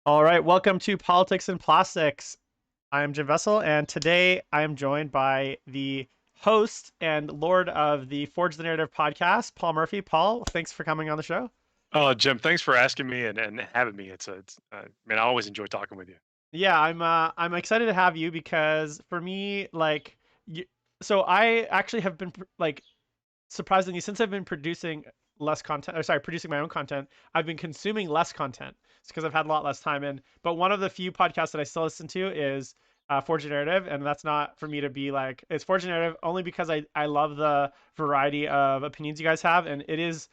All right, welcome to Politics and Plastics. I am Jim Vessel, and today I am joined by the host and lord of the Forge the Narrative podcast, Paul Murphy. Paul, thanks for coming on the show. Oh, Jim, thanks for asking me and having me. Man, I always enjoy talking with you. Yeah, I'm excited to have you because for me, you, so I actually have been surprisingly, since I've been producing less content, or sorry, producing my own content, I've been consuming less content. It's because I've had a lot less time in. But one of the few podcasts that I still listen to is Forge Narrative, and that's not for me to be like it's Forge Narrative only because I love the variety of opinions you guys have, and it is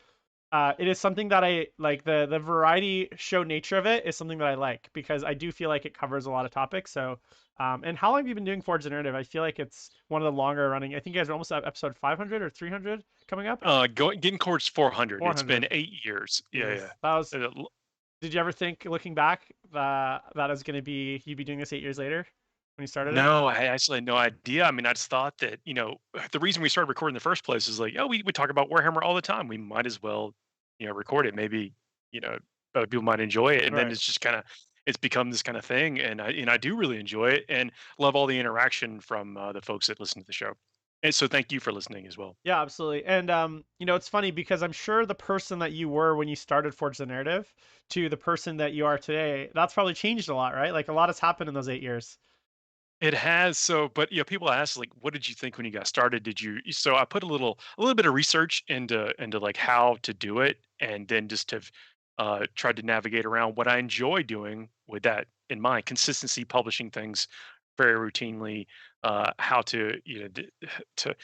something that I like. The variety show nature of it is something that I like because I do feel like it covers a lot of topics. So and how long have you been doing Forge Narrative? I feel like it's one of the longer running. I think you guys are almost at episode 500 or 300 coming up. Getting towards 400. It's been 400. 8 years. Yeah, Jesus, that was. yeah. Did you ever think, looking back, that is going to be you'd be doing this 8 years later when you started it? No, I actually had no idea. I mean, I just thought that, the reason we started recording in the first place is like, oh, we talk about Warhammer all the time. We might as well, record it. Maybe, you know, other people might enjoy it. And then Right. it's just kind of, it's become this kind of thing. And I do really enjoy it and love all the interaction from the folks that listen to the show. And so thank you for listening as well. Yeah, absolutely. And it's funny because I'm sure the person that you were when you started Forge the Narrative to the person that you are today, that's probably changed a lot, right? Like a lot has happened in those 8 years. It has. So, but people ask like, what did you think when you got started? So I put a little bit of research into like how to do it, and then just have tried to navigate around what I enjoy doing with that in mind. Consistency, publishing things very routinely, how to to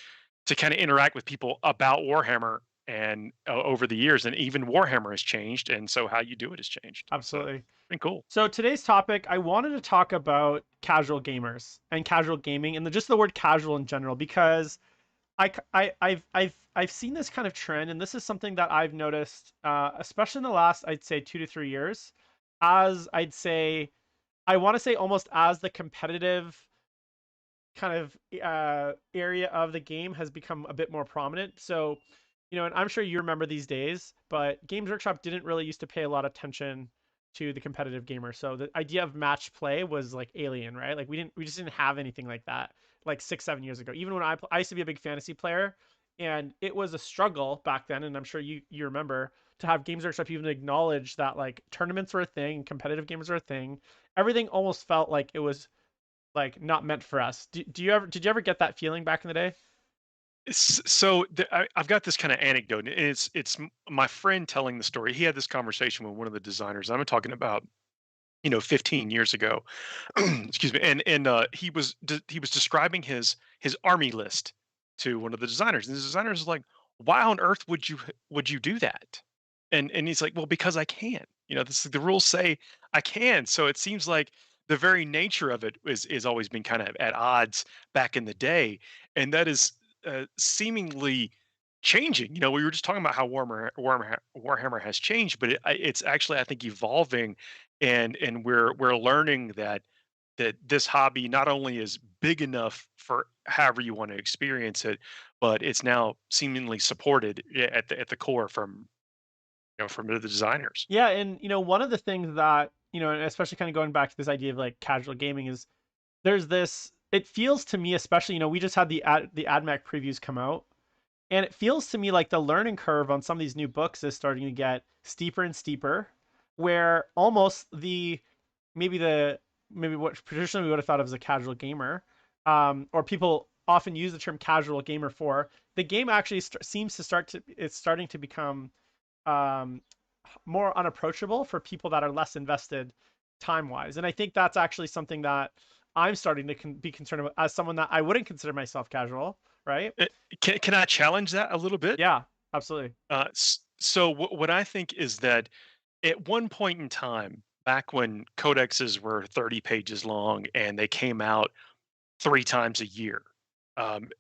to kind of interact with people about Warhammer and over the years, and even Warhammer has changed, and so how you do it has changed. So, Absolutely. been cool. So today's topic, I wanted to talk about casual gamers and casual gaming and just the word casual in general because I've seen this kind of trend, and this is something that I've noticed, especially in the last, I'd say 2 to 3 years, as I'd say, I want to say almost as the competitive kind of area of the game has become a bit more prominent. So, and I'm sure you remember these days, but Games Workshop didn't really used to pay a lot of attention to the competitive gamer. So the idea of match play was like alien, right? Like we just didn't have anything like that like 6, 7 years ago. Even when I used to be a big fantasy player, and it was a struggle back then. And I'm sure you remember to have Games Workshop even acknowledge that like tournaments were a thing, competitive games were a thing. Everything almost felt like it was like not meant for us. Did you ever get that feeling back in the day? I've got this kind of anecdote, and my friend telling the story. He had this conversation with one of the designers. I'm talking about 15 years ago. Excuse me, and he was describing his army list to one of the designers, and the designers is like, "Why on earth would you do that?" And he's like, "Well, because I can. The rules say I can." So it seems like the very nature of it is always been kind of at odds back in the day, and that is seemingly changing. We were just talking about how Warhammer has changed, but it's actually, I think, evolving, and we're learning that this hobby not only is big enough for however you want to experience it, but it's now seemingly supported at the core from the designers. Yeah, and one of the things that and especially kind of going back to this idea of like casual gaming is there's this. It feels to me, especially we just had the AdMac previews come out, and it feels to me like the learning curve on some of these new books is starting to get steeper and steeper, where almost maybe what traditionally we would have thought of as a casual gamer, or people often use the term casual gamer for, the game actually seems to it's starting to become um, more unapproachable for people that are less invested time wise. And I think that's actually something that I'm starting to be concerned about as someone that I wouldn't consider myself casual, right? Uh, can I challenge that a little bit? Yeah, absolutely. So what I think is that at one point in time, back when codexes were 30 pages long and they came out 3 times a year,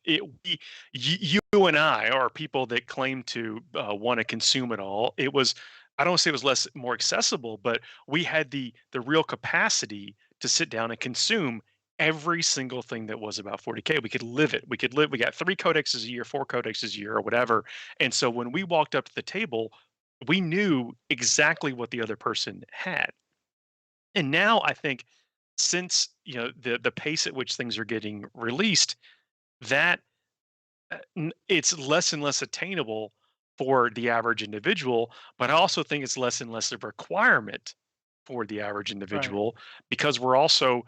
you and I are people that claim to want to consume it all. I don't say it was more accessible, but we had the real capacity to sit down and consume every single thing that was about 40K. We could live it. We got 3 codexes a year, 4 codexes a year, or whatever. And so when we walked up to the table, we knew exactly what the other person had. And now I think since, the pace at which things are getting released, that it's less and less attainable for the average individual, but I also think it's less and less of a requirement for the average Right. individual because we're also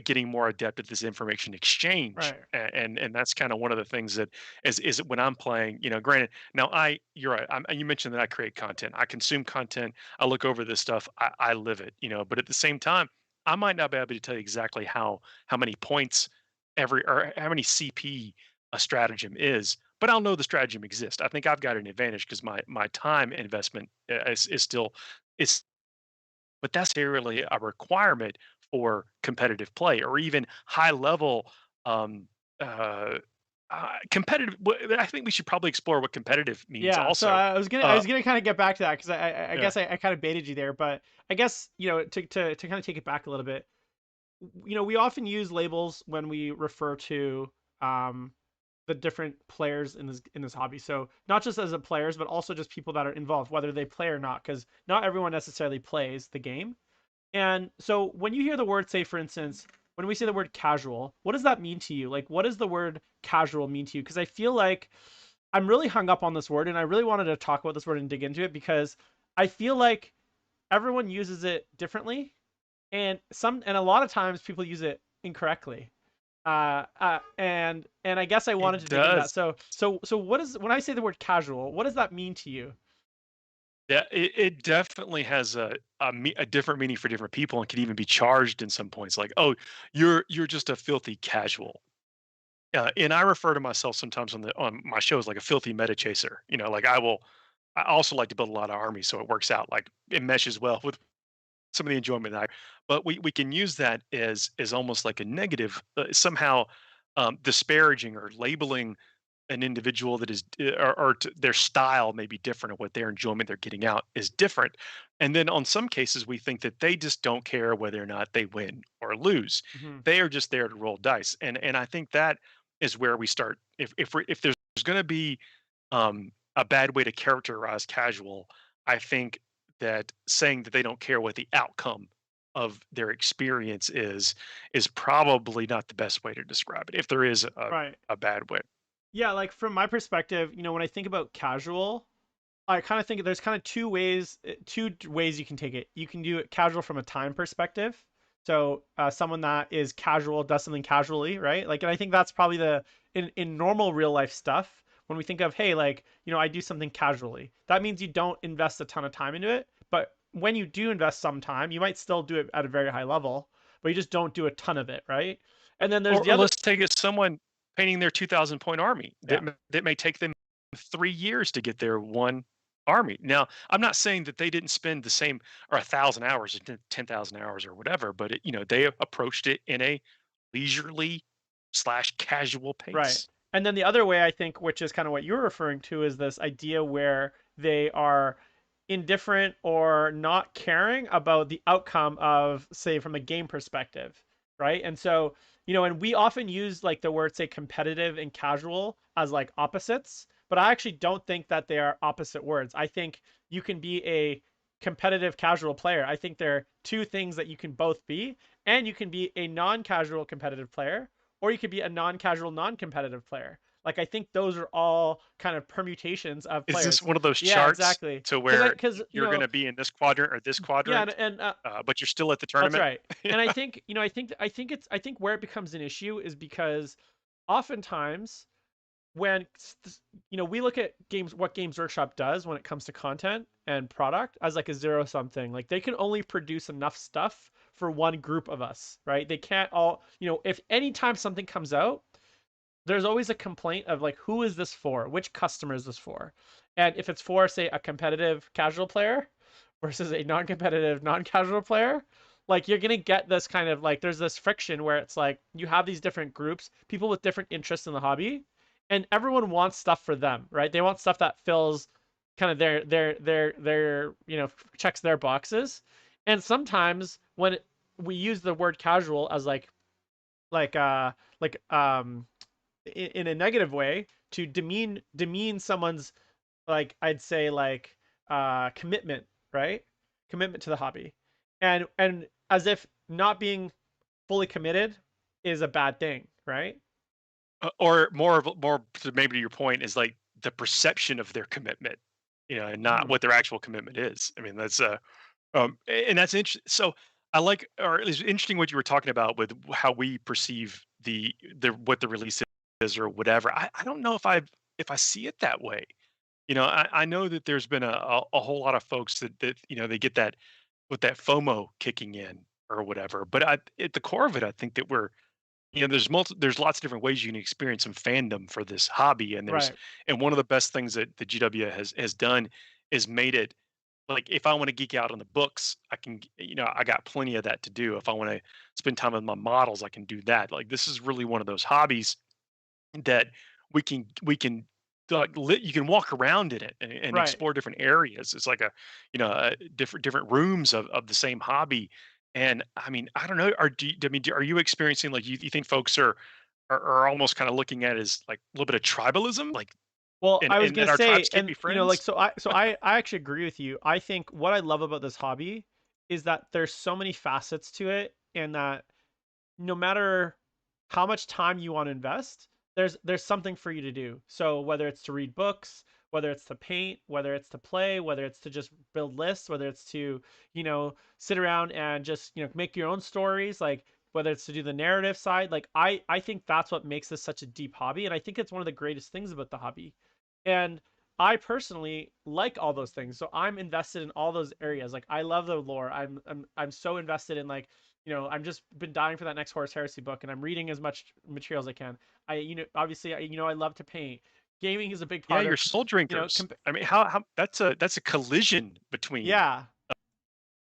getting more adept at this information exchange. Right. And that's kind of one of the things that is when I'm playing, granted, now you're right. You mentioned that I create content, I consume content, I look over this stuff, I live it, but at the same time, I might not be able to tell you exactly how many points every or how many CP a stratagem is, but I'll know the stratagem exists. I think I've got an advantage because my time investment is still is, but that's really a requirement for competitive play or even high level um, uh, competitive. I think we should probably explore what competitive means Yeah, so also. I Uh, was gonna kind of get back to that because I yeah, guess I kind of baited you there, but I guess to kind of take it back a little bit, we often use labels when we refer to um the different players in this hobby. So not just as a players, but also just people that are involved, whether they play or not, because not everyone necessarily plays the game. And so when you hear the word, say for instance, when we say the word casual, what does that mean to you? Like, what does the word casual mean to you? Because I feel like I'm really hung up on this word, and I really wanted to talk about this word and dig into it because I feel like everyone uses it differently, and a lot of times people use it incorrectly. And I guess I wanted it to dig into that. does. So what is when I say the word casual, what does that mean to you? Yeah, it definitely has a different meaning for different people and can even be charged in some points. Like, oh, you're just a filthy casual. And I refer to myself sometimes on my shows like a filthy meta chaser. Like I also like to build a lot of armies, so it works out. Like it meshes well with some of the enjoyment that I. But we can use that as almost like a negative, somehow disparaging or labeling an individual that is their style may be different or what their enjoyment they're getting out is different. And then on some cases we think that they just don't care whether or not they win or lose. Hmm. They are just there to roll dice. And I think that is where we start. If there's going to be a bad way to characterize casual, I think that saying that they don't care what the outcome of their experience is probably not the best way to describe it if there is Right. a bad way. Yeah, like from my perspective, when I think about casual, I kind of think there's kind of two ways you can take it. You can do it casual from a time perspective. So someone that is casual does something casually, right? Like, and I think that's probably in normal real life stuff. When we think of, hey, like, I do something casually, that means you don't invest a ton of time into it. But when you do invest some time, you might still do it at a very high level, but you just don't do a ton of it, right? And then there's the Or other, let's take it someone painting their 2,000 point army yeah, that may take them 3 years to get their one army. Now, I'm not saying that they didn't spend the same or 1,000 hours or 10,000 hours or whatever, but they approached it in a leisurely slash casual right. pace. And then the other way I think, which is kind of what you're referring to, is this idea where they are indifferent or not caring about the outcome of, say, from a game perspective, right? And so, and we often use like the word, say, competitive and casual as like opposites, but I actually don't think that they are opposite words. I think you can be a competitive casual player. I think there are two things that you can both be, and you can be a non-casual competitive player, or you could be a non-casual non-competitive player. Like I think those are all kind of permutations of Is this players. one of those Yeah, charts exactly. to Because where because you're going to be in this quadrant or this yeah, quadrant, and but you're still at the that's tournament? right. And I think I think where it becomes an issue is because oftentimes when we look at games, what Games Workshop does when it comes to content and product as like a zero sum thing. Like they can only produce enough stuff for one group of us, right? They can't all, if anytime something comes out, there's always a complaint of like, who is this for? Which customer is this for? And if it's for, say, a competitive casual player versus a non-competitive non-casual player, like you're gonna get this kind of like, there's this friction where it's like you have these different groups, people with different interests in the hobby, and everyone wants stuff for them, right? They want stuff that fills kind of their checks their boxes. And sometimes when we use the word casual as like uh like in a negative way to demean someone's, like I'd say, like commitment, right? Commitment to the hobby. and as if not being fully committed is a bad thing, right? Or more to maybe to your point is like the perception of their commitment, and not Hmm. what their actual commitment is. I mean, that's and that's interesting. So I like, or it's interesting what you were talking about with how we perceive the what the release is or whatever. I don't know if I see it that way. I know that there's been a whole lot of folks that they get that with that FOMO kicking in or whatever. But at the core of it, I think that there's lots of different ways you can experience some fandom for this hobby, Right. and one of the best things that the GW has done is made it like if I want to geek out on the books, I got plenty of that to do. If I want to spend time with my models, I can do that. Like this is really one of those hobbies that we can you can walk around in it and Right. explore different areas. It's like different rooms of the same hobby. And I mean, I don't know. Are you experiencing like you think folks are almost kind of looking at it as like a little bit of tribalism, like Well, and I was and gonna that our say, tribes can't and be friends? I actually agree with you. I think what I love about this hobby is that there's so many facets to it, and that no matter how much time you want to invest, there's something for you to do. So whether it's to read books, whether it's to paint, whether it's to play, whether it's to just build lists, whether it's to, sit around and just, make your own stories, like whether it's to do the narrative side, like I think that's what makes this such a deep hobby, and I think it's one of the greatest things about the hobby. And I personally like all those things. So I'm invested in all those areas. Like I love the lore. I'm so invested in, like, I'm just been dying for that next Horus Heresy book, and I'm reading as much material as I can. Obviously, I love to paint. Gaming is a big Yeah, part you're of, soul drinkers. comp- I mean, how that's a collision between yeah,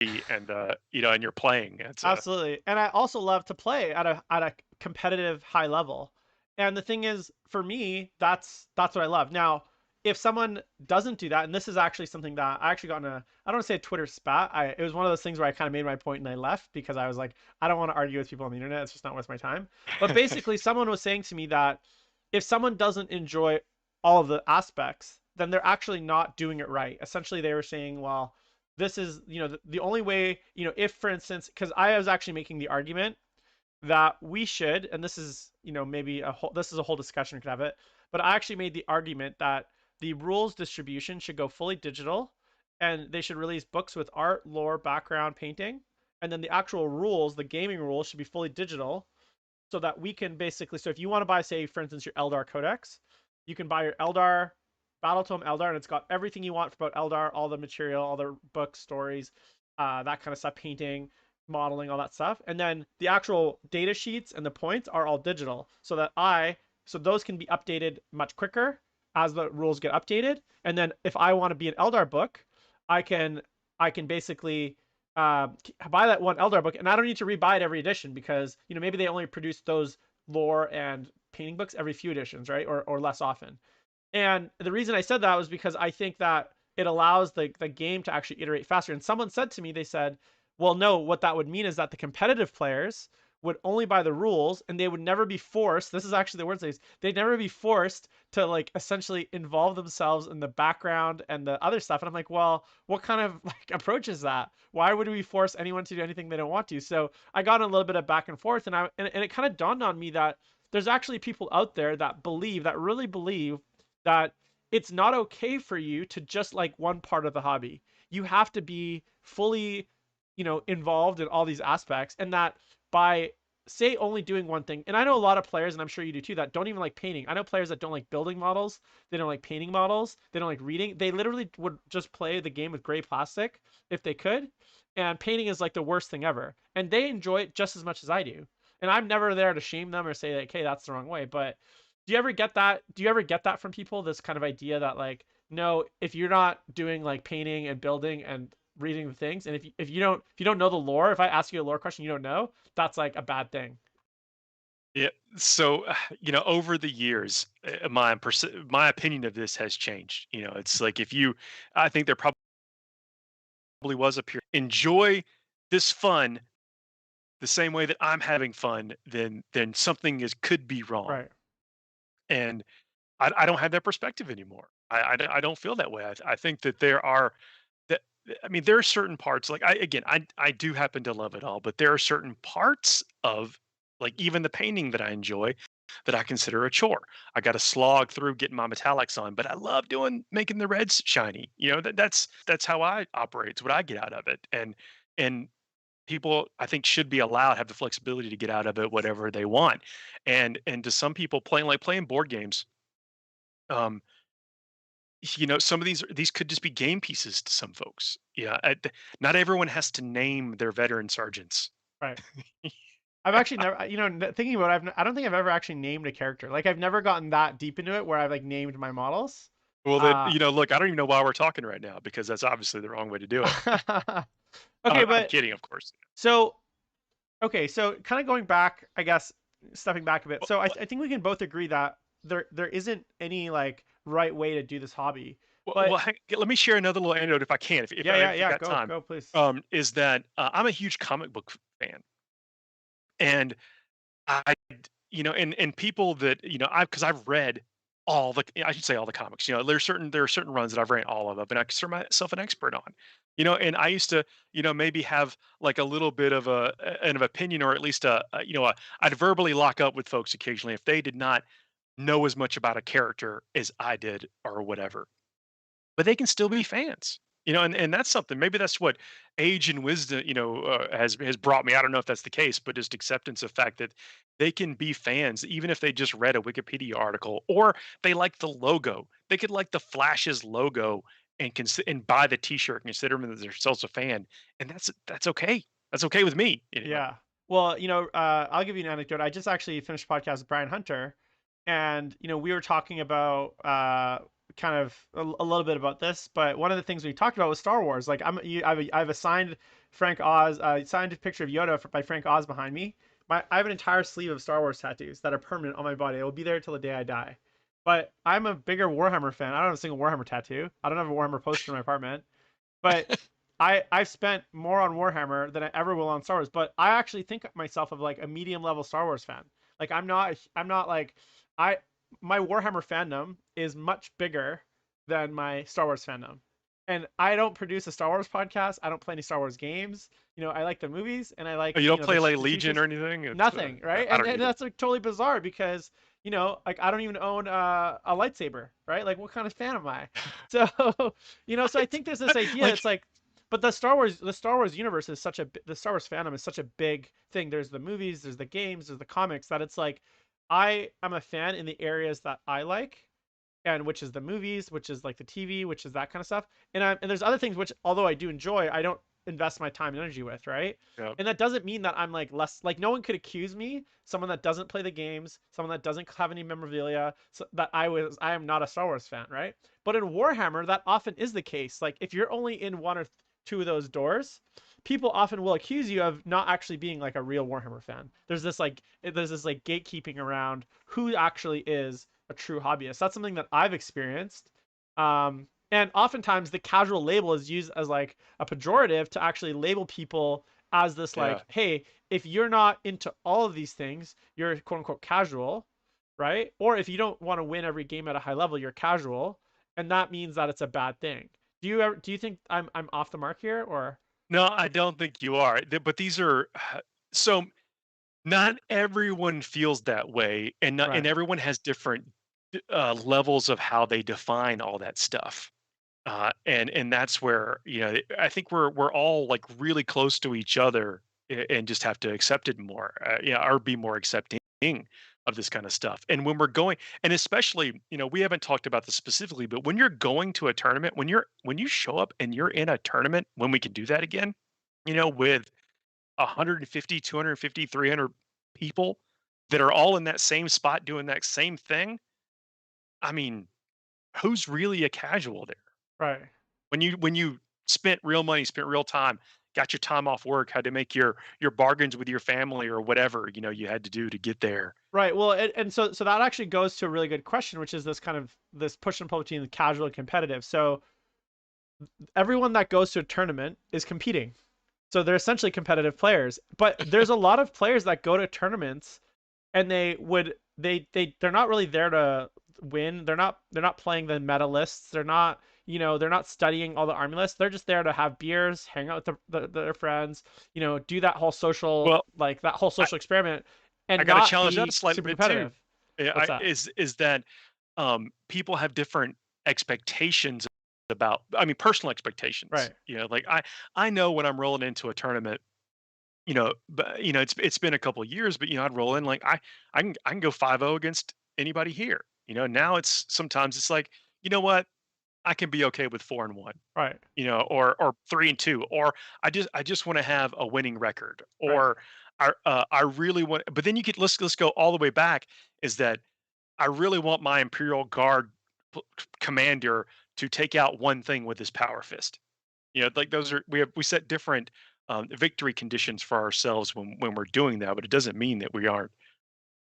me and and your playing. It's a absolutely. And I also love to play at a competitive high level. And the thing is, for me, that's what I love. Now, if someone doesn't do that, and this is actually something that I actually got in a, I don't want to say a Twitter spat. It was one of those things where I kind of made my point and I left because I was like, I don't want to argue with people on the internet. It's just not worth my time. But basically, someone was saying to me that if someone doesn't enjoy all of the aspects, then they're actually not doing it right. Essentially, they were saying, well, this is, the only way, if for instance, because I was actually making the argument that we should, and this is, maybe this is a whole discussion, we could have it, but I actually made the argument that the rules distribution should go fully digital, and they should release books with art, lore, background, painting, and then the actual rules, the gaming rules, should be fully digital, so that we can basically, so if you want to buy, say, for instance, your Eldar Codex, you can buy your Eldar Battletome Eldar, and it's got everything you want about Eldar, all the material, all the books, stories, that kind of stuff, painting, modeling, all that stuff. And then the actual data sheets and the points are all digital, so those can be updated much quicker as the rules get updated. And then if I want to be an Eldar book, I can I can basically uh, buy that one Eldar book, and I don't need to rebuy it every edition because, maybe they only produce those lore and painting books every few editions, right, or less often. And the reason I said that was because I think that it allows the game to actually iterate faster. And someone said to me, they said, well, no, what that would mean is that the competitive players would only buy the rules, and they would never be forced. This is actually the words they use. They'd never be forced to, like, essentially involve themselves in the background and the other stuff. And I'm like, well, what kind of like approach is that? Why would we force anyone to do anything they don't want to? So I got in a little bit of back and forth, and it kind of dawned on me that there's actually people out there that really believe that it's not okay for you to just like one part of the hobby. You have to be fully, involved in all these aspects, and that by, say, only doing one thing. And I know a lot of players, and I'm sure you do too, that don't even like painting. I know players that don't like building models, they don't like painting models, they don't like reading. They literally would just play the game with gray plastic if they could. And painting is like the worst thing ever. And they enjoy it just as much as I do. And I'm never there to shame them or say like, hey, that's the wrong way. But do you ever get that? Do you ever get that from people? This kind of idea that, like, no, if you're not doing like painting and building and reading the things, and if you don't know the lore, if I ask you a lore question you don't know, that's like a bad thing. Yeah. So, over the years, my opinion of this has changed. It's like I think there probably was a period. Enjoy this fun the same way that I'm having fun, then something could be wrong. Right. And I don't have that perspective anymore. I don't feel that way. I think that there are that. I mean, there are certain parts, like, I do happen to love it all, but there are certain parts of, like, even the painting that I enjoy that I consider a chore. I got to slog through getting my metallics on, but I love doing making the reds shiny. That's how I operate. It's what I get out of it. And people, I think, should be allowed, have the flexibility to get out of it whatever they want. And to some people, playing board games, um some of these could just be game pieces to some folks. Yeah, not everyone has to name their veteran sergeants. Right. I've actually never, thinking about it, I don't think I've ever actually named a character. Like I've never gotten that deep into it where I've like named my models. Well, then, Uh, look, I don't even know why we're talking right now, because that's obviously the wrong way to do it. okay, I'm but kidding, of course. so okay, so kind of going back, I guess, stepping back a bit. Well, So I think we can both agree that there isn't any like right way to do this hobby. But let me share another little anecdote if I can, yeah, yeah, if we yeah, got go time. go please. Is that I'm a huge comic book fan, and I, and people that, because I've read I should say all the comics. There are certain runs that I've read all of them, and I consider myself an expert on. And I used to, maybe have like a little bit of an opinion, or at least I'd verbally lock up with folks occasionally if they did not know as much about a character as I did or whatever, but they can still be fans. And that's something. Maybe that's what age and wisdom, has brought me. I don't know if that's the case, but just acceptance of fact that they can be fans even if they just read a Wikipedia article, or they like the logo. They could like the Flash's logo and and buy the T-shirt and consider themselves a fan, and that's okay. That's okay with me anyway. Yeah. Well, I'll give you an anecdote. I just actually finished a podcast with Brian Hunter, and we were talking about kind of a little bit about this, but one of the things we talked about was Star Wars. Like I've assigned Frank Oz, signed a picture of Yoda by Frank Oz behind me. I have an entire sleeve of Star Wars tattoos that are permanent on my body. It will be there till the day I die. But I'm a bigger Warhammer fan. I don't have a single Warhammer tattoo. I don't have a Warhammer poster in my apartment. But I've spent more on Warhammer than I ever will on Star Wars, but I actually think myself of like a medium level Star Wars fan. Like I'm not like I my Warhammer fandom is much bigger than my Star Wars fandom. And I don't produce a Star Wars podcast. I don't play any Star Wars games. I like the movies and I Oh, like, you don't play like the TV Legion shows. or anything? Nothing, right? I And, don't and either. that's like totally bizarre because, like I don't even own a lightsaber, right? Like what kind of fan am I? So, so I think there's this idea. Like, It's like, but the Star Wars universe is the Star Wars fandom is such a big thing. There's the movies, there's the games, there's the comics, that it's like I am a fan in the areas that I like, and which is the movies, which is like the TV, which is that kind of stuff. And there's other things which, although I do enjoy, I don't invest my time and energy with, right? yeah. And that doesn't mean that I'm like less, like no one could accuse me, someone that doesn't play the games, someone that doesn't have any memorabilia, so that I am not a Star Wars fan, right? But in Warhammer, that often is the case. Like if you're only in one or two of those doors, people often will accuse you of not actually being like a real Warhammer fan. There's this like gatekeeping around who actually is a true hobbyist. That's something that I've experienced. And oftentimes the casual label is used as like a pejorative to actually label people as this Yeah. like, hey, if you're not into all of these things, you're quote unquote casual, right? Or if you don't want to win every game at a high level, you're casual, and that means that it's a bad thing. Do you think I'm off the mark here, or No, I don't think you are. But these are so not everyone feels that way, and right? everyone has different levels of how they define all that stuff. And that's where, I think we're all like really close to each other, and just have to accept it more, or be more accepting of this kind of stuff. And when we're going, and especially, we haven't talked about this specifically, but when you're going to a tournament, when you show up and you're in a tournament, when we can do that again, with 150, 250, 300 people that are all in that same spot doing that same thing. I mean, who's really a casual there? Right. When you spent real money, spent real time, got your time off work, had to make your bargains with your family or whatever, you had to do to get there. Right. Well, and so that actually goes to a really good question, which is this push and pull between the casual and competitive. So everyone that goes to a tournament is competing. So they're essentially competitive players. But there's a lot of players that go to tournaments and they're not really there to win. They're not playing the meta lists. They're not, they're not studying all the army lists. They're just there to have beers, hang out with their friends, do that whole social, Well, like that whole I social experiment, I and gotta not challenge that a be slight super bit too. competitive. Yeah, What's that? is that people have different expectations about, I mean, personal expectations. Right. Like I know when I'm rolling into a tournament, but it's been a couple of years, but I'd roll in like I can go 5-0 against anybody here. Now it's sometimes it's like, you know what? I can be okay with 4-1, Right. or 3-2, or I just want to have a winning record, Right. or I really want. But then you could let's go all the way back. Is that I really want my Imperial Guard commander to take out one thing with his power fist. Like those are we set different victory conditions for ourselves when we're doing that, but it doesn't mean that we aren't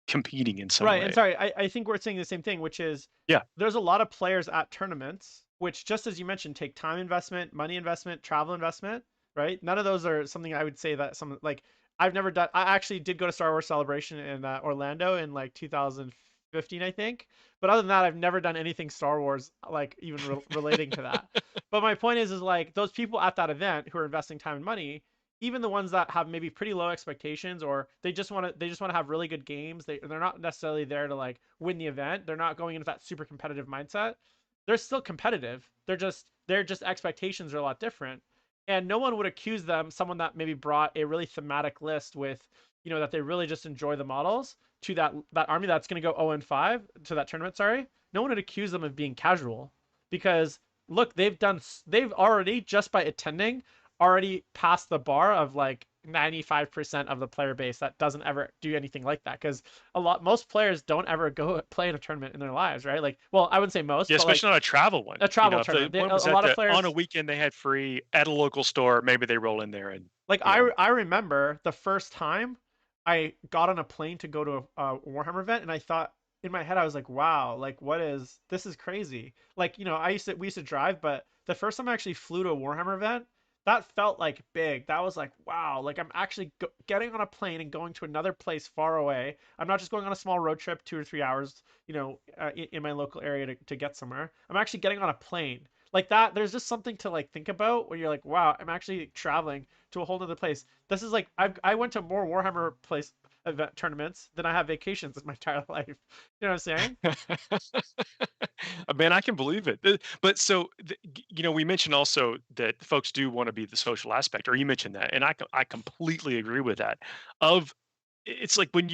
competing in some Right. And way. sorry, I think we're saying the same thing, which is Yeah. there's a lot of players at tournaments, which just as you mentioned, take time investment, money investment, travel investment, right? None of those are something I would say that some like I've never done. I actually did go to Star Wars Celebration in Orlando in like 2015, I think. But other than that, I've never done anything Star Wars like even relating to that. But my point is like those people at that event who are investing time and money, even the ones that have maybe pretty low expectations, or they just want to have really good games, they're not necessarily there to like win the event. They're not going into that super competitive mindset. They're still competitive. Their expectations are a lot different. And no one would accuse them, someone that maybe brought a really thematic list with, that they really just enjoy the models, to that army that's going to go 0-5 to that tournament, sorry. No one would accuse them of being casual, because look, they've already, just by attending, already passed the bar of like 95% of the player base that doesn't ever do anything like that, because most players don't ever go play in a tournament in their lives, right? Like, well, I wouldn't say most, Yeah, but like especially not a travel one. a travel If the tournament, one a was lot of on a players, weekend they had free at a local store, maybe they roll in there and like you know. I remember the first time I got on a plane to go to a Warhammer event, and I thought in my head, I was like, wow, like this is crazy. Like, we used to drive, but the first time I actually flew to a Warhammer event, that felt like big. That was like, wow, like I'm actually getting on a plane and going to another place far away. I'm not just going on a small road trip, 2 or 3 hours, in my local area to get somewhere. I'm actually getting on a plane. Like that, there's just something to like think about when you're like, wow, I'm actually traveling to a whole other place. This is like I went to more Warhammer place event tournaments than I have vacations in my entire life. You know what I'm saying? Man, I can believe it. But so, we mentioned also that folks do want to be the social aspect, or you mentioned that, and I completely agree with that. Of it's like when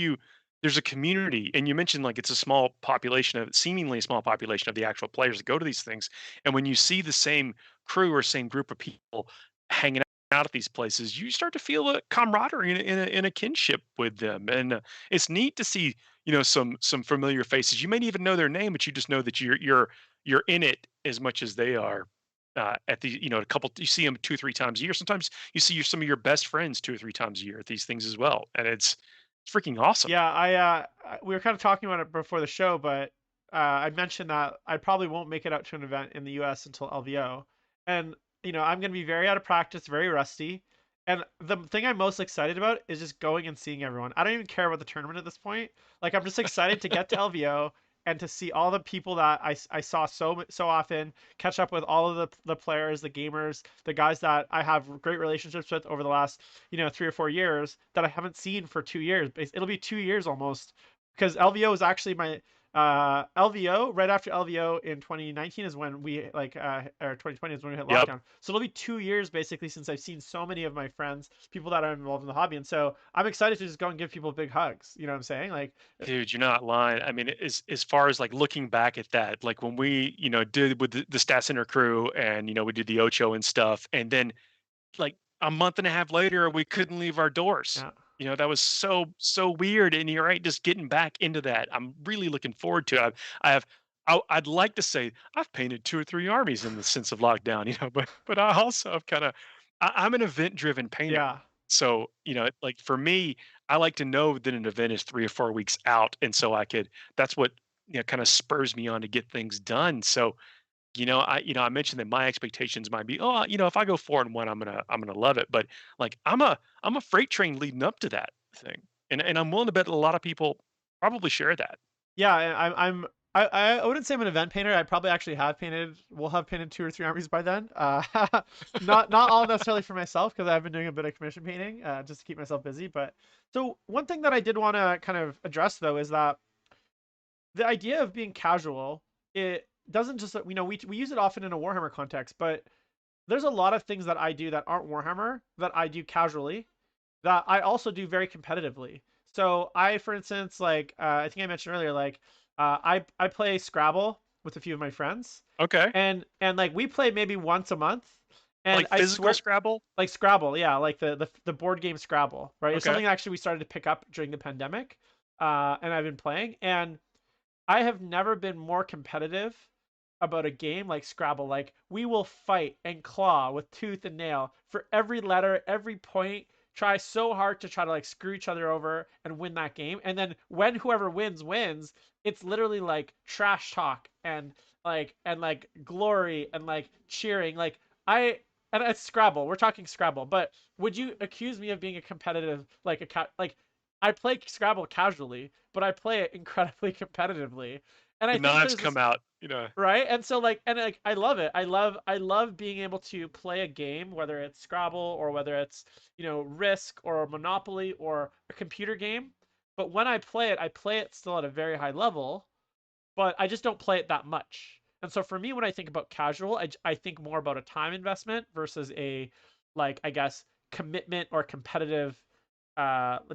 there's a community, and you mentioned like it's a small population of seemingly a small population of the actual players that go to these things, and when you see the same crew or same group of people hanging out at these places, you start to feel a camaraderie in a kinship with them, and it's neat to see some familiar faces. You may not even know their name, but you just know that you're in it as much as they are. At the a couple, you see them 2 or 3 times a year. Sometimes you see some of your best friends 2 or 3 times a year at these things as well, and it's freaking awesome. Yeah, we were kind of talking about it before the show, but I mentioned that I probably won't make it out to an event in the US until LVO. And I'm going to be very out of practice, very rusty. And the thing I'm most excited about is just going and seeing everyone. I don't even care about the tournament at this point. Like, I'm just excited to get to LVO and to see all the people that I saw so often, catch up with all of the players, the gamers, the guys that I have great relationships with over the last 3 or 4 years that I haven't seen for 2 years. It'll be 2 years almost, because LVO is actually my LVO. Right after LVO in 2019 is when we or 2020 is when we hit Yep. lockdown. So it'll be 2 years basically since I've seen so many of my friends, people that are involved in the hobby, and so I'm excited to just go and give people big hugs. You know what I'm saying? Like, Dude, you're not lying. I mean, as far as like looking back at that, like when we, did with the Stat Center crew, and we did the Ocho and stuff, and then like a month and a half later, we couldn't leave our doors. yeah. That was so weird. And you're right, just getting back into that. I'm really looking forward to it. I have. I'd like to say I've painted 2 or 3 armies in the sense of lockdown, but I also have kind of. I'm an event-driven painter, Yeah. so like for me, I like to know that an event is 3 or 4 weeks out, and so I could. That's what kind of spurs me on to get things done. So I mentioned that my expectations might be, oh, if I go 4-1, I'm gonna love it. But like I'm a freight train leading up to that thing, and I'm willing to bet a lot of people probably share that. Yeah, and I'm I wouldn't say I'm an event painter. I probably actually have painted. Will have painted 2 or 3 armies by then. Not all necessarily for myself because I've been doing a bit of commission painting just to keep myself busy. But so one thing that I did want to kind of address though is that the idea of being casual, it doesn't just we use it often in a Warhammer context, but there's a lot of things that I do that aren't Warhammer that I do casually that I also do very competitively. So I, for instance, like I think I mentioned earlier, like I play Scrabble with a few of my friends, Okay. and like we play maybe once a month, and Like I physical swear, Scrabble? like Scrabble, yeah, like the board game Scrabble, right? It's Okay. something actually we started to pick up during the pandemic, and I've been playing, and I have never been more competitive about a game like Scrabble. Like we will fight and claw with tooth and nail for every letter, every point. Try so hard to try to like screw each other over and win that game. And then when whoever wins, it's literally like trash talk and like glory and like cheering. Like I and it's Scrabble. We're talking Scrabble, but would you accuse me of being a competitive like I play Scrabble casually, but I play it incredibly competitively. And I The think knives there's come this out, you know. right, and so like I love it. I love being able to play a game, whether it's Scrabble or whether it's Risk or Monopoly or a computer game. But when I play it still at a very high level, but I just don't play it that much. And so for me, when I think about casual, I think more about a time investment versus a like I guess commitment or competitive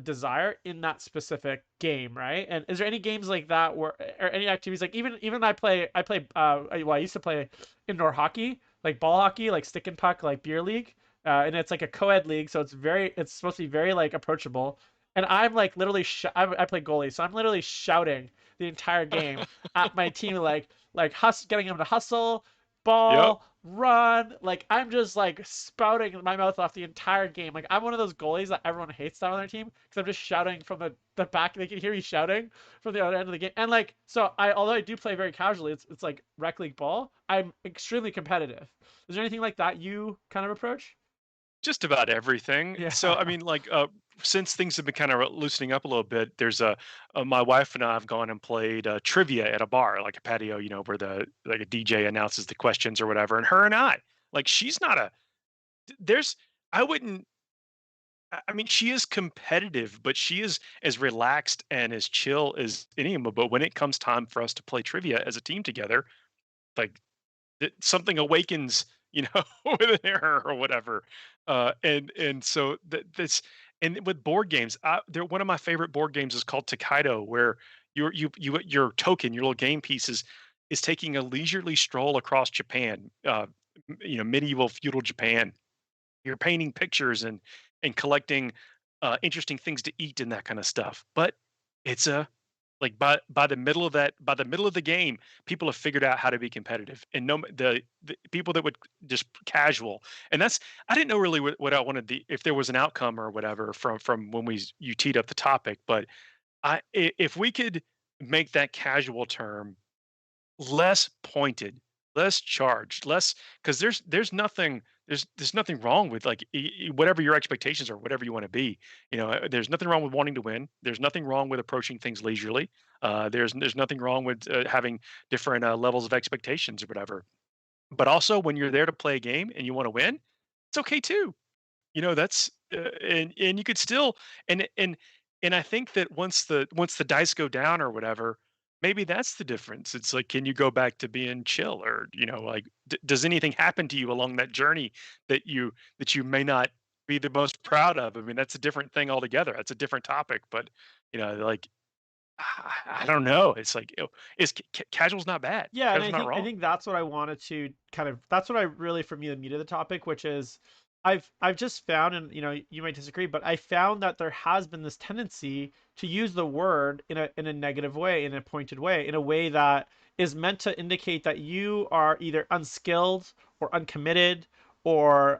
desire in that specific game, right? And is there any games like that where or any activities like even I used to play indoor hockey, like ball hockey, like stick and puck, like beer league. And it's like a co-ed league, so it's supposed to be very like approachable. And I'm like literally I play goalie, so I'm literally shouting the entire game at my team getting them to hustle, Yep. ball, run. Like I'm just like spouting my mouth off the entire game. Like I'm one of those goalies that everyone hates on their team because I'm just shouting from the back. They can hear me shouting from the other end of the game. And like so I although I do play very casually, it's like rec league ball. I'm extremely competitive. Is there anything like that you kind of approach? Just about everything. Yeah. So, I mean, like, since things have been kind of loosening up a little bit, there's my wife and I have gone and played trivia at a bar, like a patio, where the like a DJ announces the questions or whatever. And her and I, like, she's not a, there's, I wouldn't, I mean, she is competitive, but she is as relaxed and as chill as any of them. But when it comes time for us to play trivia as a team together, like something awakens, within her or whatever. And so this and with board games, they're one of my favorite board games is called Takedo, where your token, your little game pieces, is taking a leisurely stroll across Japan, medieval feudal Japan. You're painting pictures and collecting interesting things to eat and that kind of stuff. But it's a like by the middle of the game, people have figured out how to be competitive, and no, the people that would just casual, and that's I didn't know really what I wanted if there was an outcome or whatever from when you teed up the topic, but if we could make that casual term less pointed, less charged, less because there's nothing wrong with like whatever your expectations are, whatever you want to be. There's nothing wrong with wanting to win. There's nothing wrong with approaching things leisurely. There's nothing wrong with having different levels of expectations or whatever. But also, when you're there to play a game and you want to win, it's okay too. That's and you could still and I think that once the dice go down or whatever, maybe that's the difference. It's like, can you go back to being chill, or like, does anything happen to you along that journey that you may not be the most proud of? I mean, that's a different thing altogether. That's a different topic, but like, I don't know. It's like, is casual's not bad. Yeah, and Casual's I not think I wrong. think that's what I wanted to kind of that's what I really for me the meat of the topic, which is I've just found, and you might disagree, but I found that there has been this tendency to use the word in a negative way, in a pointed way, in a way that is meant to indicate that you are either unskilled or uncommitted or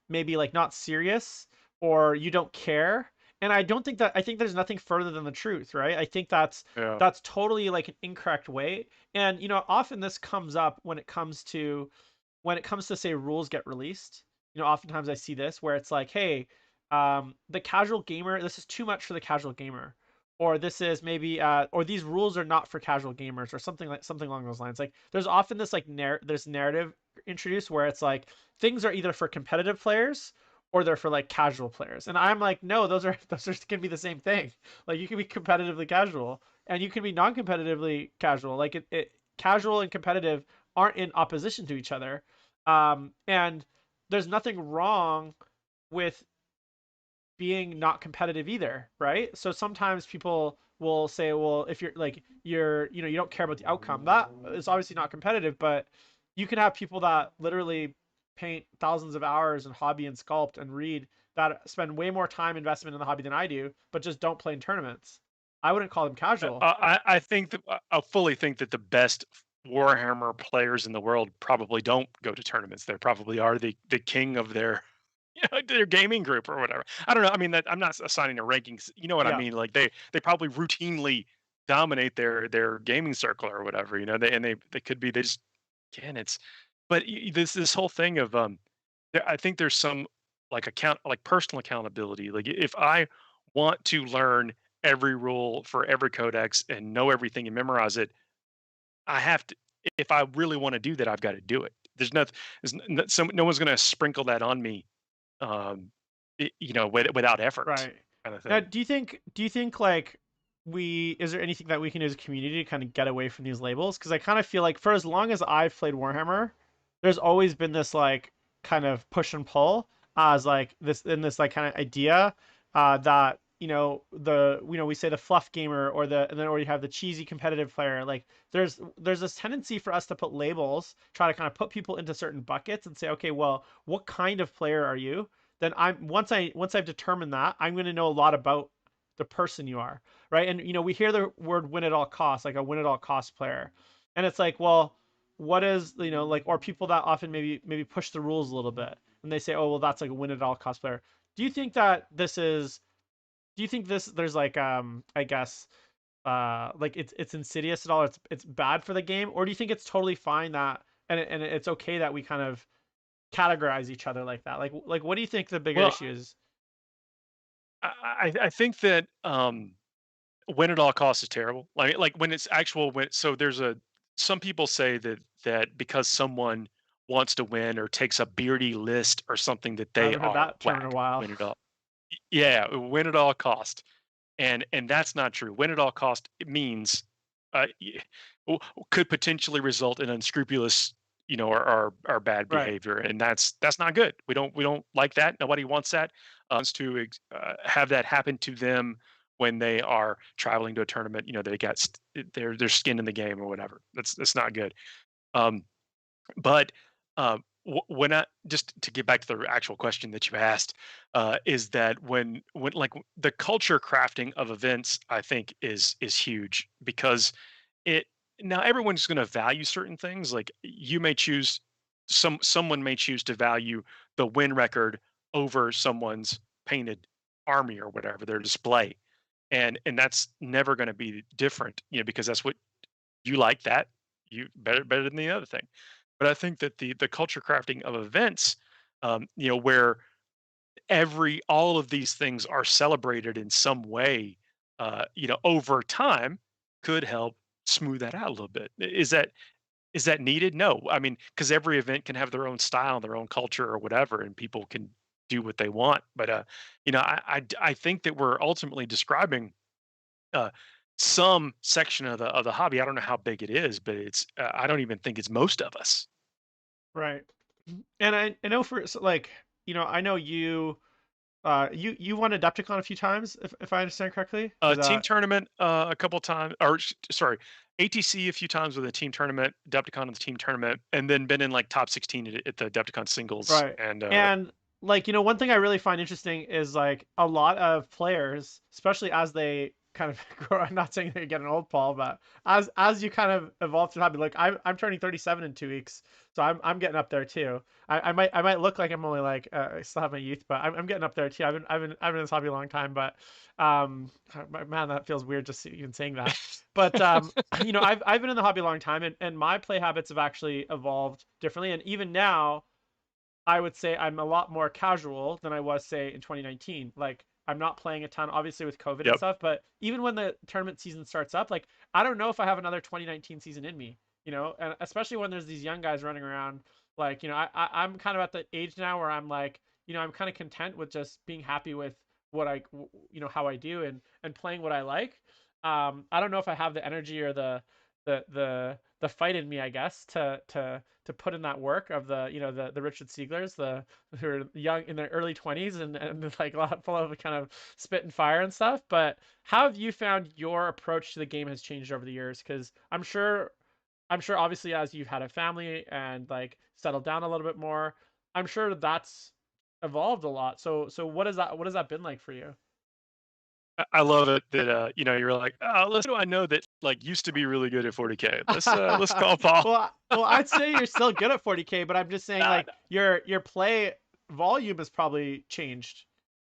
maybe like not serious or you don't care. And I don't think that I think there's nothing further than the truth, right? I think Yeah. that's totally like an incorrect way. And often this comes up when it comes to say rules get released. Oftentimes I see this where it's like, hey, the casual gamer, this is too much for the casual gamer, or this is maybe or these rules are not for casual gamers, or something along those lines. Like there's often this like there's narrative introduced where it's like things are either for competitive players or they're for like casual players. And I'm like, no, those are can be the same thing. Like you can be competitively casual and you can be non-competitively casual. Like casual and competitive aren't in opposition to each other. And there's nothing wrong with being not competitive either, right? So sometimes people will say, well, if you're like you don't care about the outcome, that is obviously not competitive. But you can have people that literally paint thousands of hours in hobby and sculpt and read, that spend way more time investment in the hobby than I do, but just don't play in tournaments. I wouldn't call them casual. I think that I fully think that the best Warhammer players in the world probably don't go to tournaments. They probably are the king of their their gaming group or whatever. I don't know. I mean, that I'm not assigning a rankings. You know what I Yeah. mean? Like they probably routinely dominate their gaming circle or whatever. They could be they just can. It's but this whole thing of I think there's some like personal accountability. Like if I want to learn every rule for every codex and know everything and memorize it, I have to. If I really want to do that, I've got to do it. There's nothing. No one's going to sprinkle that on me, without effort, Right. kind of Now, thing. do you think like we is there anything that we can do as a community to kind of get away from these labels? Because I kind of feel like for as long as I've played Warhammer, there's always been this like kind of push and pull as like this like kind of idea that we say the fluff gamer or or you have the cheesy competitive player. Like there's this tendency for us to put labels, try to kind of put people into certain buckets and say, okay, well, what kind of player are you? Then once I've determined that, I'm going to know a lot about the person you are, right? And we hear the word win at all costs, like a win at all cost player. And it's like, well, what is, like, or people that often maybe push the rules a little bit and they say, oh, well, that's like a win at all cost player. Do you think that do you think there's like I guess like it's insidious at all, it's bad for the game, or do you think it's totally fine that and it's okay that we kind of categorize each other like that? Like what do you think the bigger Well, issue is? I think that win at all costs is terrible. Like when it's actual win. So there's a some people say that because someone wants to win or takes a beardy list or something that I they haven't heard are that term in a whack. while. Win it all. Yeah, win at all cost. And that's not true. Win at all cost it means y- could potentially result in unscrupulous, or bad Right. behavior, and that's not good. We don't like that. Nobody wants that. Wants to have that happen to them when they are traveling to a tournament. They got their skin in the game or whatever. That's not good. Um, but, when I just to get back to the actual question that you asked, is that the culture crafting of events, I think is huge because it now everyone's gonna value certain things, like, you may choose someone may choose to value the win record over someone's painted army or whatever, their display, and that's never gonna be different, because that's what you like that, you better than the other thing. But I think that the culture crafting of events, where all of these things are celebrated in some way, over time, could help smooth that out a little bit. Is that needed? No, I mean, because every event can have their own style, their own culture, or whatever, and people can do what they want. But I think that we're ultimately describing uh, some section of the hobby. I don't know how big it is, but it's I don't even think it's most of us. Right. And I know like, I know you won Adepticon a few times, if I understand correctly. Is Team that tournament a couple times, or sorry, ATC a few times with a team tournament, Adepticon in the team tournament, and then been in like top 16 at the Adepticon singles. right? And And like, one thing I really find interesting is like a lot of players, especially as they kind of grow. I'm not saying they're getting old, Paul, but as you kind of evolve through the hobby, like I'm turning 37 in 2 weeks, so I'm getting up there too. I might look like I'm only like I still have my youth, but I'm getting up there too. I've been in this hobby a long time, but man, that feels weird just even saying that. But I've been in the hobby a long time, and my play habits have actually evolved differently, and even now I would say I'm a lot more casual than I was, say, in 2019. Like I'm not playing a ton, obviously with COVID and Yep. stuff. But even when the tournament season starts up, like I don't know if I have another 2019 season in me, and especially when there's these young guys running around. Like I'm kind of at the age now where I'm like, I'm kind of content with just being happy with what how I do and playing what I like. I don't know if I have the energy or the fight in me, I guess, to put in that work of the Richard Sieglers, who are young in their early 20s and like a lot full of kind of spit and fire and stuff. But how have you found your approach to the game has changed over the years? Because I'm sure obviously as you've had a family and like settled down a little bit more, I'm sure that's evolved a lot. So what has that been like for you? I love it that you're like, oh, listen, I know that like used to be really good at 40K. Let's call Paul. Well, I'd say you're still good at 40K, but I'm just saying Nah, like your play volume has probably changed.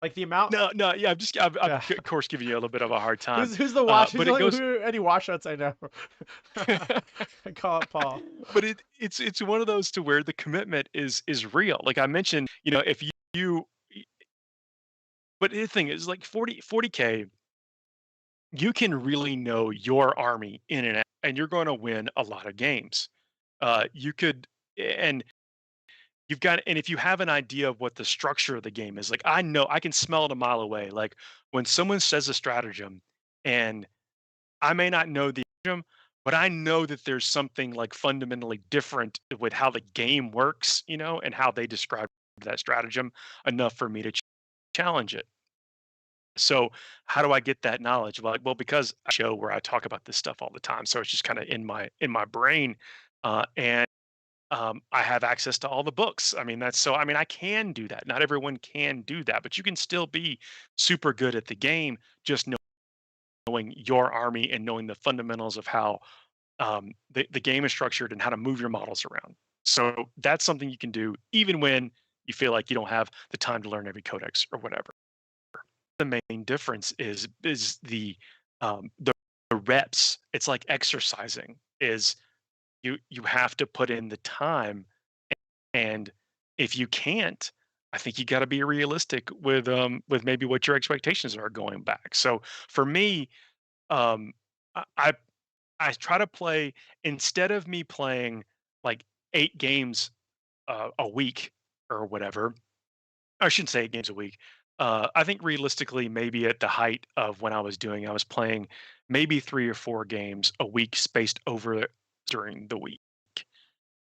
Like the amount. no, yeah, I'm Yeah. of course giving you a little bit of a hard time. Who's the wash? Who's But the it only goes, who any washouts I know? I call it Paul. but it's one of those to where the commitment is real. Like I mentioned, if you but the thing is like 40K, you can really know your army in and out, and you're going to win a lot of games. You could, and and if you have an idea of what the structure of the game is, like I know I can smell it a mile away. Like when someone says a stratagem, and I may not know the stratagem, but I know that there's something like fundamentally different with how the game works, and how they describe that stratagem enough for me to challenge it. So how do I get that knowledge? Well, because I show where I talk about this stuff all the time, so it's just kind of in my brain, and I have access to all the books. I mean, that's so. I mean, I can do that. Not everyone can do that, but you can still be super good at the game, just knowing your army and knowing the fundamentals of how the game is structured and how to move your models around. So that's something you can do even when you feel like you don't have the time to learn every codex or whatever. The main difference is the reps. It's like exercising. Is you have to put in the time, and if you can't, I think you got to be realistic with maybe what your expectations are going back. So for me, um I I I try to play, instead of me playing like 8 games a week or whatever. I shouldn't say 8 games a week. I think realistically, maybe at the height of when I was playing maybe 3 or 4 games a week spaced over during the week.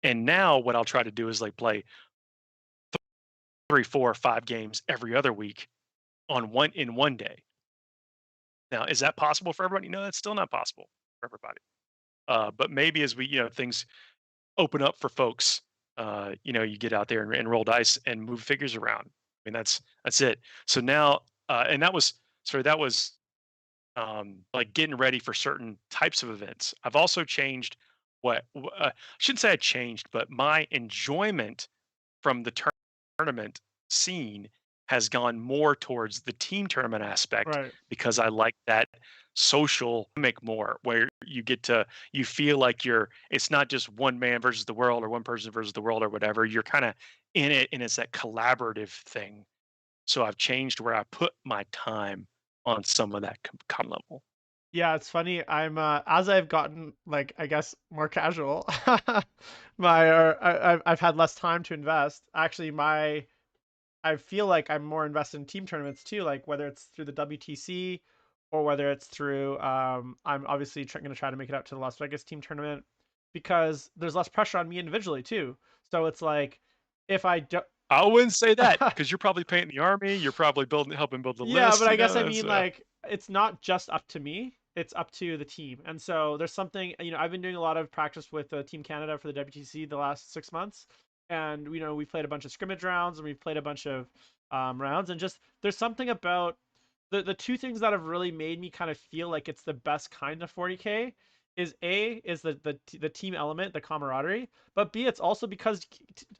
And now what I'll try to do is like play 3, 4, 5 games every other week in one day. Now, is that possible for everybody? No, that's still not possible for everybody. But maybe as things open up for folks, you get out there and roll dice and move figures around. I mean, that's it. So now, and that was like getting ready for certain types of events. I've also changed I shouldn't say I changed, but my enjoyment from the tournament scene has gone more towards the team tournament aspect, Right. because I like that social make more, where you feel like it's not just one man versus the world or one person versus the world or whatever. You're kind of in it, and it's that collaborative thing. So I've changed where I put my time on some of that level. Yeah, it's funny. I'm as I've gotten like I guess more casual, I've had less time to invest. Actually, I feel like I'm more invested in team tournaments too, like whether it's through the WTC or whether it's through I'm obviously going to try to make it out to the Las Vegas team tournament because there's less pressure on me individually too. So it's like if I do I wouldn't say that, because you're probably painting the army. You're probably helping build the Yeah, list. but I guess I That's mean like it's not just up to me, it's up to the team. And so there's something, I've been doing a lot of practice with Team Canada for the WTC the last 6 months. And we played a bunch of scrimmage rounds and we've played a bunch of rounds and just there's something about the two things that have really made me kind of feel like it's the best kind of 40K is the team element, the camaraderie, but B it's also because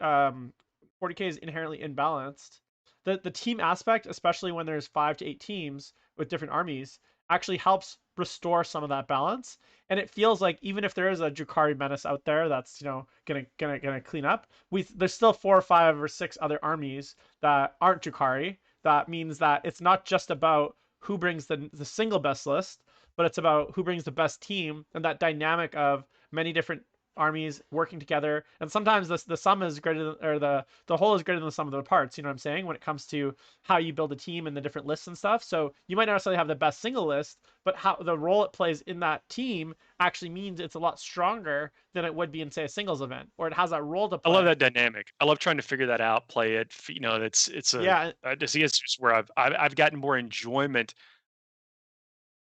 40K is inherently imbalanced. The team aspect, especially when there's 5 to 8 teams with different armies, actually helps restore some of that balance. And it feels like even if there is a Drukhari menace out there that's gonna clean up, there's still 4 or 5 or 6 other armies that aren't Drukhari that means that it's not just about who brings the single best list, but it's about who brings the best team, and that dynamic of many different armies working together. And sometimes the sum is greater than, or the whole is greater than the sum of the parts. You know what I'm saying? When it comes to how you build a team and the different lists and stuff. So you might not necessarily have the best single list, but how the role it plays in that team actually means it's a lot stronger than it would be in, say, a singles event, or it has that role to I love play. that dynamic. I love trying to figure that out, play it. You know, it's a Yeah, just it's just where I've gotten more enjoyment,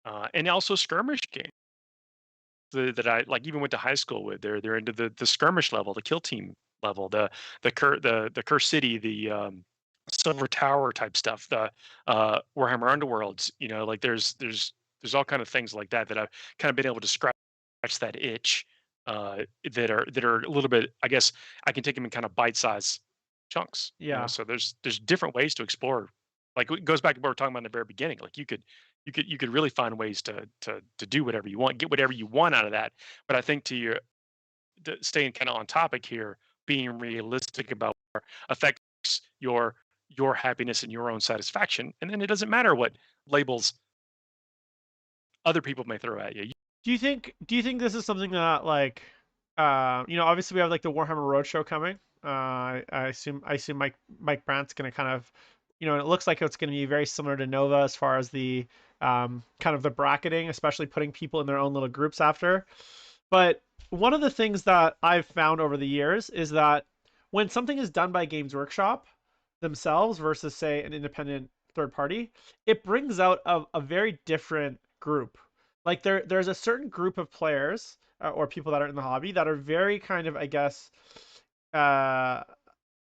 and also skirmish games that I like. Even went to high school with. They're into the skirmish level, the kill team level, the Curse City, the Silver Tower type stuff, the Warhammer Underworlds. You know, like there's all kind of things like that that I've kind of been able to scratch that itch, that are a little bit. I guess I can take them in kind of bite size chunks. You know, yeah. so there's different ways to explore. Like it goes back to what we are talking about in the very beginning. Like you could really find ways to do whatever you want, get whatever you want out of that. But I think staying kind of on topic here, being realistic about what affects your your happiness and your own satisfaction, and then it doesn't matter what labels other people may throw at you. Do you think this is something that, like, obviously we have like the Warhammer Roadshow coming. I assume Mike Brandt's gonna kind of, it looks like it's gonna be very similar to Nova as far as the kind of the bracketing, especially putting people in their own little groups after. But one of the things that I've found over the years is that when something is done by Games Workshop themselves versus, say, an independent third party, it brings out a very different group. Like there's a certain group of players, or people that are in the hobby that are very kind of, uh,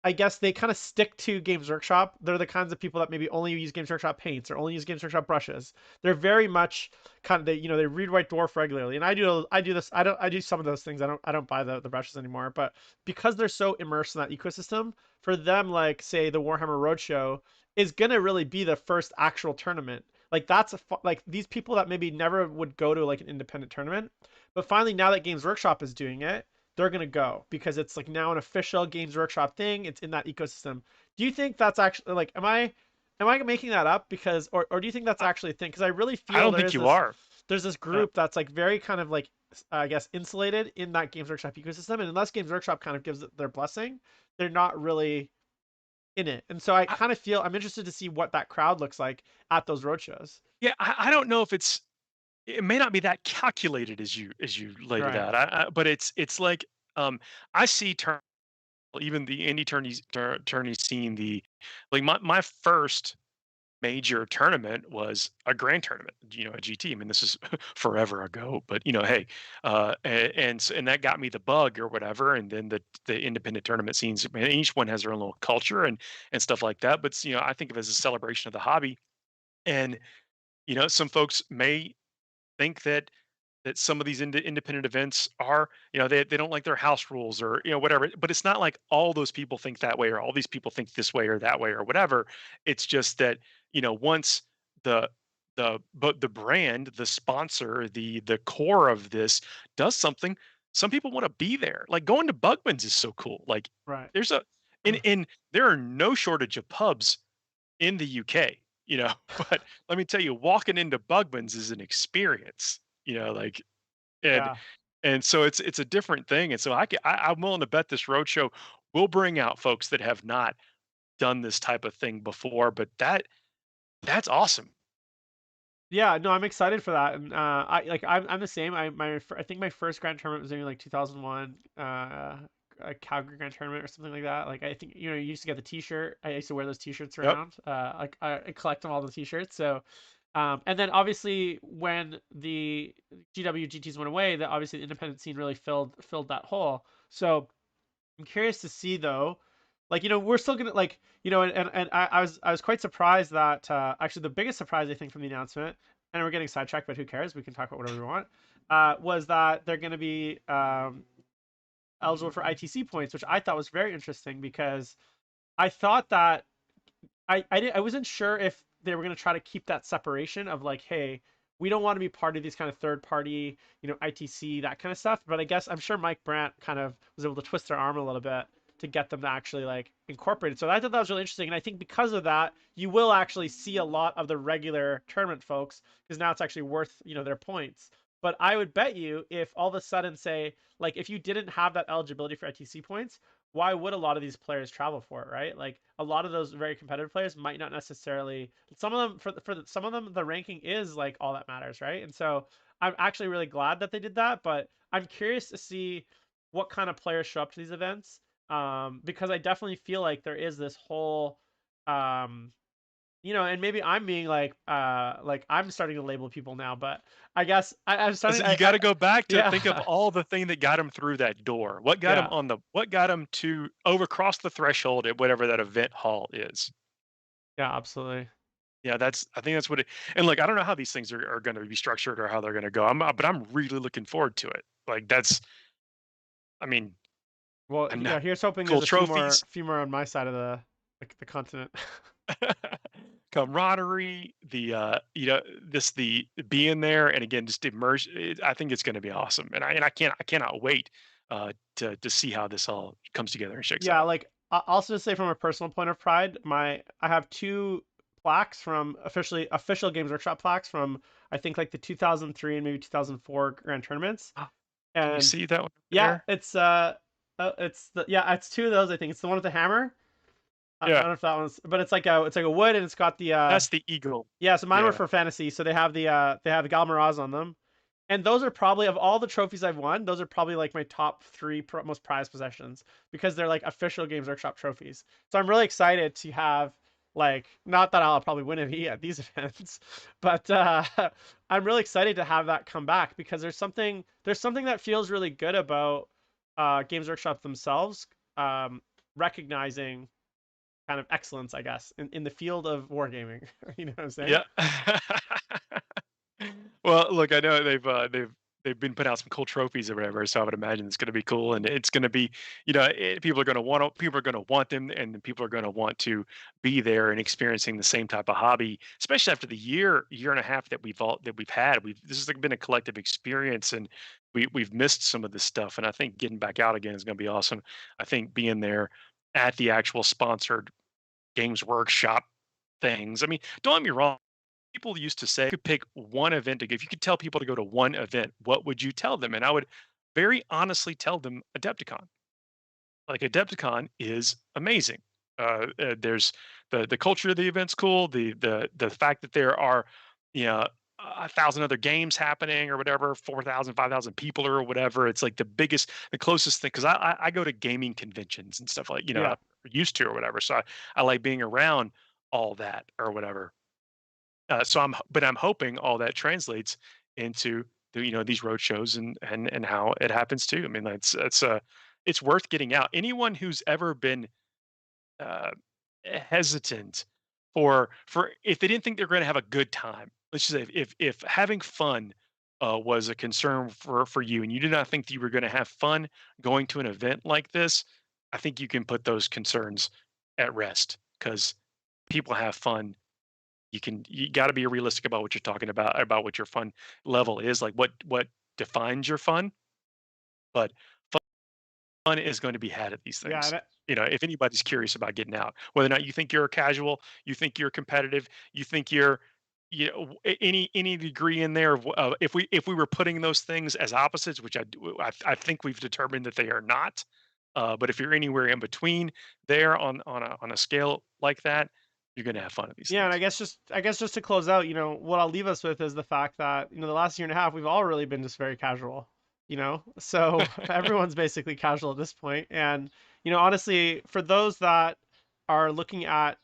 I guess they kind of stick to Games Workshop. They're the kinds of people that maybe only use Games Workshop paints or only use Games Workshop brushes. They're very much kind of, they read White Dwarf regularly, and I do this. I do some of those things. I don't buy the brushes anymore, but because they're so immersed in that ecosystem, for them, like, say, the Warhammer Roadshow is gonna really be the first actual tournament. Like that's like these people that maybe never would go to like an independent tournament, but finally now that Games Workshop is doing it, they're gonna go because it's like now an official Games Workshop thing. It's in that ecosystem. Do you think that's actually, like, am I making that up? Because, or do you think that's I, actually a thing? Because I really I feel don't think you are. there's this Uh, group that's like very kind of like, I guess, insulated in that Games Workshop ecosystem, and unless Games Workshop kind of gives it their blessing, they're not really in it. And so I I, kind of feel I'm interested to see what that crowd looks like at those roadshows. yeah, I don't know if it may not be that calculated as you laid it Right. out. But it's like I see even the indie tourney scene. The like my first major tournament was a grand tournament, you know, a GT. I mean, this is forever ago, but you know, hey, and that got me the bug or whatever. And then the independent tournament scenes, man, each one has their own little culture and stuff like that. But you know, I think of it as a celebration of the hobby. And you know, some folks may think that some of these independent events are, you know, they don't like their house rules or you know whatever. But it's not like all those people think that way or all these people think this way or that way or whatever. It's just that you know once the but the brand, the sponsor, the core of this does something, some people want to be there. Like going to Bugman's is so cool. Like Right. there's a in there are no shortage of pubs in the UK, you know, but let me tell you, walking into Bugman's is an experience, you know, like and Yeah. so it's a different thing. And so I'm willing to bet this roadshow will bring out folks that have not done this type of thing before. But that's awesome. Yeah, no, I'm excited for that. And I'm the same. I think my first grand tournament was maybe like 2001, a Calgary grand tournament or something like that. Like, I think, you used to get the t-shirt. I used to wear those t-shirts Yep. around. Like, I collect them, all the t-shirts. So and then obviously when the GWGTs went away, that obviously the independent scene really filled that hole. So I'm curious to see, though, like, we're still gonna, like, and I was quite surprised that, actually the biggest surprise, I think, from the announcement, and we're getting sidetracked, but who cares? We can talk about whatever we want. Was that they're gonna be eligible for ITC points, which I thought was very interesting because I thought that I wasn't sure if they were gonna try to keep that separation of, like, hey, we don't want to be part of these kind of third party, ITC, that kind of stuff. But I guess I'm sure Mike Brandt kind of was able to twist their arm a little bit to get them to actually like incorporate it. So I thought that was really interesting, and I think because of that, you will actually see a lot of the regular tournament folks because now it's actually worth their points. But I would bet you if all of a sudden, say, like if you didn't have that eligibility for ITC points, why would a lot of these players travel for it, right? Like a lot of those very competitive players might not necessarily. Some of them some of them the ranking is like all that matters, right? And so I'm actually really glad that they did that, but I'm curious to see what kind of players show up to these events, because I definitely feel like there is this whole um, and maybe I'm being like I'm starting to label people now, but I guess I'm starting. You got to go back to think of Yeah, all the thing that got him through that door. yeah, What got him to over cross the threshold at whatever that event hall is. yeah, absolutely. Yeah, I think that's what it. And like, I don't know how these things are going to be structured or how they're going to go. But I'm really looking forward to it. Like I mean, Well, I'm yeah. not Here's hoping cool there's a trophies, few more on my side of the continent. camaraderie, the being there, and again, just immerse. I think it's going to be awesome, and I cannot wait to see how this all comes together and shakes Yeah, out. like also to say from a personal point of pride, I have two plaques from official Games Workshop plaques from I think like the 2003 and maybe 2004 Grand Tournaments. Ah, can you And see that one over yeah, there? it's two of those. I think it's the one with the hammer. I Yeah, don't know if that one's, but it's like a wood and it's got the that's the eagle. yeah. So mine were Yeah. for fantasy, so they have the Galmaraz on them. And those are probably of all the trophies I've won, those are probably like my top three most prized possessions because they're like official Games Workshop trophies. So I'm really excited to have like not that I'll probably win any at these events, but I'm really excited to have that come back because there's something that feels really good about Games Workshop themselves recognizing kind of excellence, I guess, in the field of wargaming. You know what I'm saying? Yeah. Well, look, I know they've been putting out some cool trophies or whatever, so I would imagine it's going to be cool, and it's going to be, people are going to want them, and then people are going to want to be there and experiencing the same type of hobby, especially after the year and a half that we've had. This has like been a collective experience, and we've missed some of this stuff, and I think getting back out again is going to be awesome. I think being there at the actual sponsored Games Workshop things. I mean, don't get me wrong. People used to say, you could pick one event to go. If you could tell people to go to one event, what would you tell them? And I would very honestly tell them Adepticon. Like Adepticon is amazing. There's the culture of the event's cool. The fact that there are, you know, 1,000 other games happening or whatever, 4,000, 5,000 people or whatever. It's like the closest thing because I go to gaming conventions and stuff like Yeah. I used to or whatever. So I like being around all that or whatever. But I'm hoping all that translates into these road shows and how it happens too. I mean, it's worth getting out. Anyone who's ever been uh, hesitant for if they didn't think they're going to have a good time. Let's just say if having fun was a concern for you, and you did not think that you were going to have fun going to an event like this, I think you can put those concerns at rest because people have fun. You got to be realistic about what you're talking about what your fun level is, like what defines your fun. But fun is going to be had at these Yeah, things. If anybody's curious about getting out, whether or not you think you're a casual, you think you're competitive, you think you're, any degree in there of if we were putting those things as opposites, which I think we've determined that they are not. But if you're anywhere in between there on a scale like that, you're going to have fun at these yeah, and things. I guess just to close out, what I'll leave us with is the fact that, the last year and a half we've all really been just very casual, So everyone's basically casual at this point. And, honestly, for those that are looking at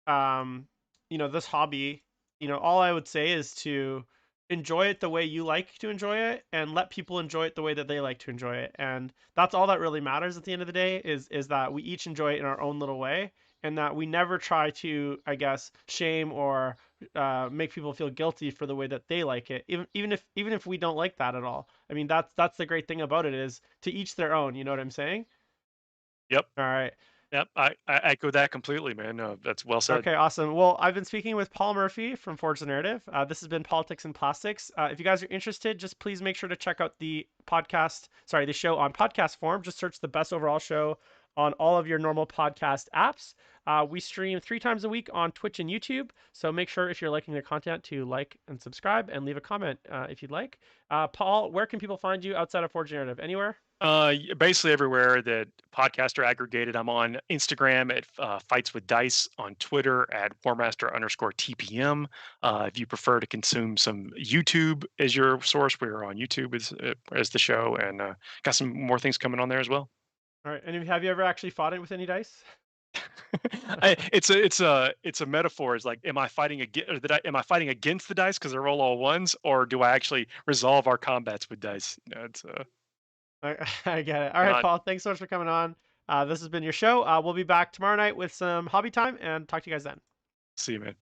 this hobby, all I would say is to enjoy it the way you like to enjoy it and let people enjoy it the way that they like to enjoy it. And that's all that really matters at the end of the day is that we each enjoy it in our own little way and that we never try to, I guess, shame or make people feel guilty for the way that they like it, even if we don't like that at all. I mean, that's the great thing about it is to each their own. You know what I'm saying? Yep. All right. Yep, I echo that completely, man. No, that's well said. Okay, awesome. Well, I've been speaking with Paul Murphy from Forge the Narrative. This has been Politics and Plastics. If you guys are interested, just please make sure to check out the show on podcast form. Just search the Best Overall Show on all of your normal podcast apps. We stream 3 times a week on Twitch and YouTube, so make sure if you're liking the content to like and subscribe and leave a comment if you'd like. Paul, where can people find you outside of Forge Narrative? Anywhere? Basically everywhere that podcasts are aggregated. I'm on Instagram at Fights with Dice, on Twitter at Warmaster_TPM. If you prefer to consume some YouTube as your source, we're on YouTube as the show, and got some more things coming on there as well. All right. And have you ever actually fought it with any dice? It's a metaphor. It's like, am I fighting am I fighting against the dice because they roll all ones, or do I actually resolve our combats with dice? It's I get it. All right, not. Paul. Thanks so much for coming on. This has been your show. We'll be back tomorrow night with some hobby time and talk to you guys then. See you, man.